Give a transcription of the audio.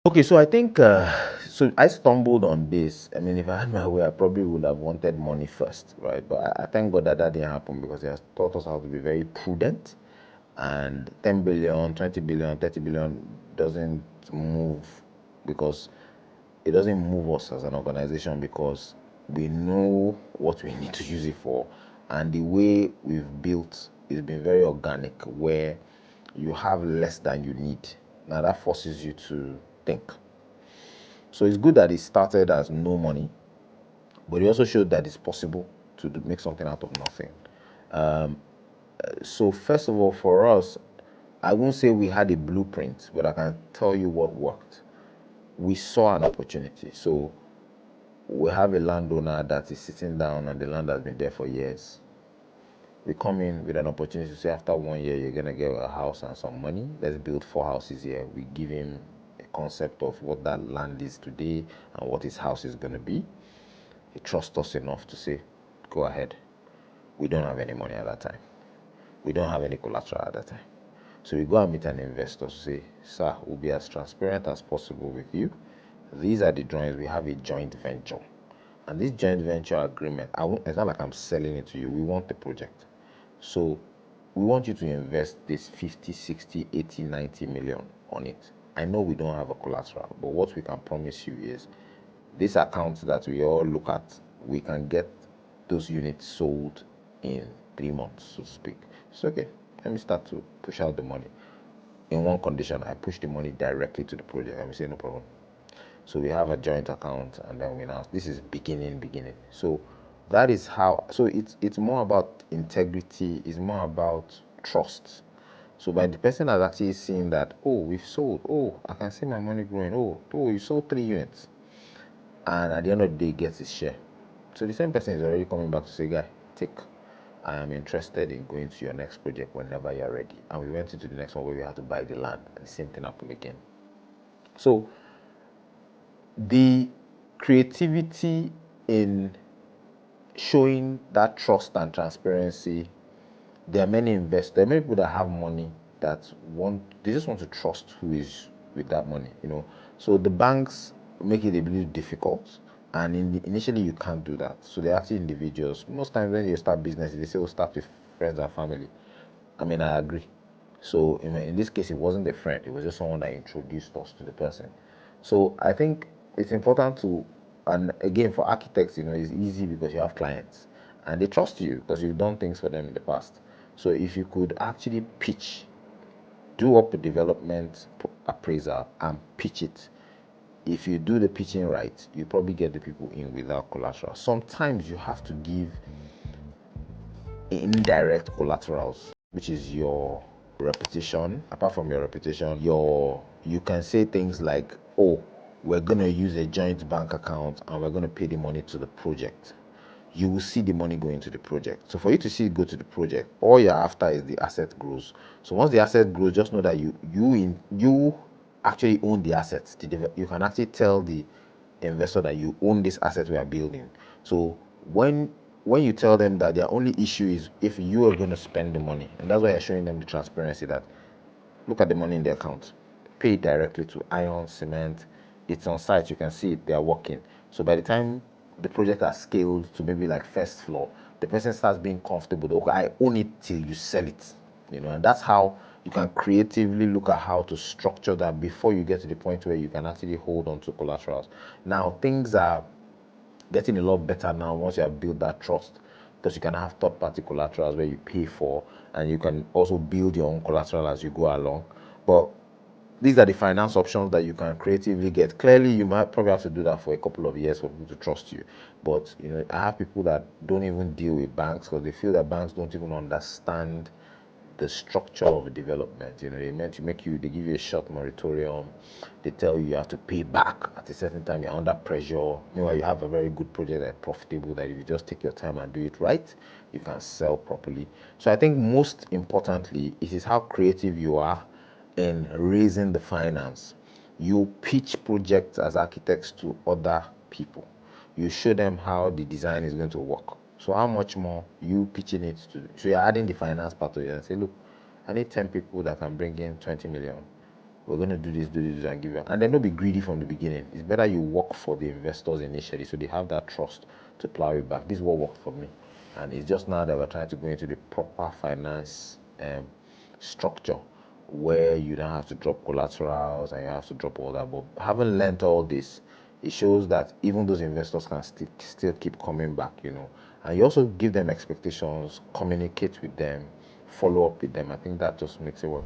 Okay, so I think so. I stumbled on this. I mean, if I had my way, I probably would have wanted money first, right? But I thank God that that didn't happen because He has taught us how to be very prudent. And 10 billion, 20 billion, 30 billion doesn't move because it doesn't move us as an organization because we know what we need to use it for. And the way we've built has been very organic, where you have less than you need. Now that forces you to think. So it's good that it started as no money, but it also showed that it's possible to make something out of nothing. Um, so first of all, for us, I won't say we had a blueprint, but I can tell you what worked. We saw an opportunity. So we have a landowner that is sitting down and the land has been there for years. We come in with an opportunity to say after 1 year you're gonna get a house and some money. Let's build 4 houses here. We give him a concept of what that land is today and what his house is gonna be. He trusts us enough to say, go ahead. We don't have any money at that time. We don't have any collateral at that time. So we go and meet an investor to say, sir, we'll be as transparent as possible with you. These are the drawings. We have a joint venture. And this joint venture agreement, it's not like I'm selling it to you. We want the project. So we want you to invest this 50, 60, 80, 90 million on it. I know we don't have a collateral, but what we can promise you is this account that we all look at, we can get those units sold in 3 months, so to speak. So, okay, let me start to push out the money. In one condition, I push the money directly to the project, and we say, no problem. So we have a joint account, and then we now, this is beginning. So that is how, so it's more about integrity, it's more about trust. So by the person has actually seen that, oh, we've sold, oh, I can see my money growing, oh, you sold 3 units, and at the end of the day, he gets his share. So the same person is already coming back to say, guy, take. I am interested in going to your next project whenever you're ready. And we went into the next one where we had to buy the land, and the same thing happened again. So the creativity in showing that trust and transparency, there are many investors, there are many people that have money that they just want to trust who is with that money. So the banks make it a little difficult, and initially you can't do that. So they're actually individuals. Most times when you start business, they say, "Oh, start with friends and family." I mean, I agree. So in this case, it wasn't a friend; it was just someone that introduced us to the person. So I think it's important to, and again for architects, it's easy because you have clients and they trust you because you've done things for them in the past. So if you could actually pitch, do up a development appraisal and pitch it. If you do the pitching right, you probably get the people in without collateral. Sometimes you have to give indirect collaterals, which is your reputation. Apart from your reputation, you can say things like, oh, we're going to use a joint bank account and we're going to pay the money to the project. You will see the money go into the project. So for you to see it go to the project, all you're after is the asset grows. So once the asset grows, just know that you actually own the assets. You can actually tell the investor that you own this asset we are building. So when you tell them that their only issue is if you are going to spend the money, and that's why you're showing them the transparency that look at the money in the account, pay it directly to iron, cement. It's on site, you can see it, they are working. So by the time the project has scaled to maybe like first floor, the person starts being comfortable. Okay, I own it till you sell it. And that's how you can creatively look at how to structure that before you get to the point where you can actually hold on to collaterals. Now things are getting a lot better now once you have built that trust, because you can have third party collaterals where you pay for, and you can also build your own collateral as you go along. But these are the finance options that you can creatively get. Clearly, you might probably have to do that for a couple of years for people to trust you. But I have people that don't even deal with banks because they feel that banks don't even understand the structure of development. They meant to they give you a short moratorium. They tell you have to pay back at a certain time. You're under pressure. Meanwhile, you have a very good project that's profitable that if you just take your time and do it right, you can sell properly. So I think most importantly, it is how creative you are in raising the finance. You pitch projects as architects to other people. You show them how the design is going to work. So how much more you pitching it so you're adding the finance part of it and say, look, I need 10 people that can bring in 20 million. we're going to do this, and give you. And then don't be greedy from the beginning. It's better you work for the investors initially so they have that trust to plow it back. This is what worked for me. And it's just now that we're trying to go into the proper finance structure where you don't have to drop collaterals and you have to drop all that. But having learned all this, it shows that even those investors can still keep coming back, And you also give them expectations, communicate with them, follow up with them. I think that just makes it work.